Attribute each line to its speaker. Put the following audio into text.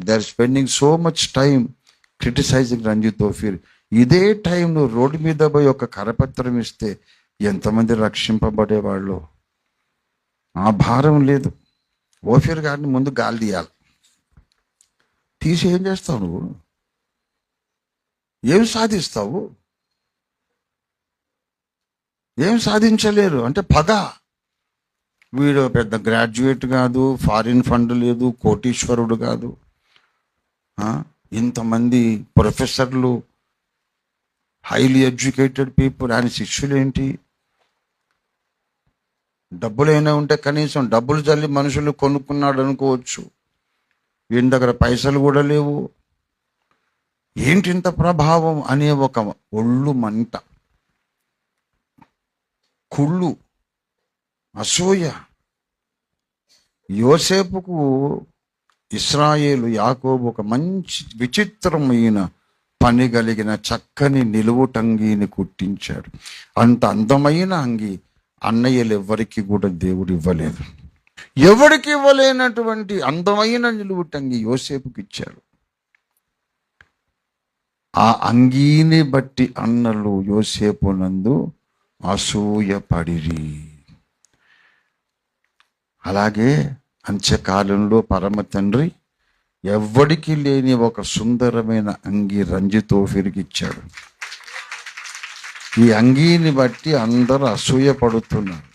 Speaker 1: They are spending so much time criticizing Ranjith తోఫీర్. ఇదే టైంలో రోడ్డు మీద పోయి ఒక కరపత్రం ఇస్తే ఎంతమంది రక్షింపబడేవాళ్ళు. ఆ భారం లేదు. ఓఫీర్ గారిని ముందు గాలి తీయాలి. తీసి ఏం చేస్తావు నువ్వు? ఏం సాధిస్తావు? ఏం సాధించలేరు. అంటే పగ. వీడు పెద్ద గ్రాడ్యుయేట్ కాదు, ఫారిన్ ఫండ్ లేదు, కోటీశ్వరుడు కాదు. ఇంతమంది ప్రొఫెసర్లు, హైలీ ఎడ్యుకేటెడ్ పీపుల్, ఆయన శిష్యులు ఏంటి? డబ్బులైనా ఉంటే కనీసం డబ్బులు చల్లి మనుషులు కొనుక్కున్నాడు అనుకోవచ్చు. వీని దగ్గర పైసలు కూడా లేవు. ఏంటి ఇంత ప్రభావం అనే ఒక ఒళ్ళు మంట, కుళ్ళు, అసూయ. యోసేపుకు ఇశ్రాయేలు యాకోబు ఒక మంచి విచిత్రమైన పని కలిగిన చక్కని నిలువుటంగీని కుట్టించాడు. అంత అందమైన అంగి అన్నయ్యలు ఎవ్వరికి కూడా దేవుడు ఇవ్వలేదు. ఎవరికి ఇవ్వలేనటువంటి అందమైన నిలువుటంగి యోసేపుకి ఇచ్చారు. ఆ అంగీని బట్టి అన్నలు యోసేపునందు అసూయపడిరి. అలాగే అంత్యకాలంలో పరమ తండ్రి ఎవ్వడికి లేని ఒక సుందరమైన అంగీ రంజిత్ తోఫీర్కి ఇచ్చాడు. ఈ అంగీని బట్టి అందరూ అసూయ పడుతున్నారు.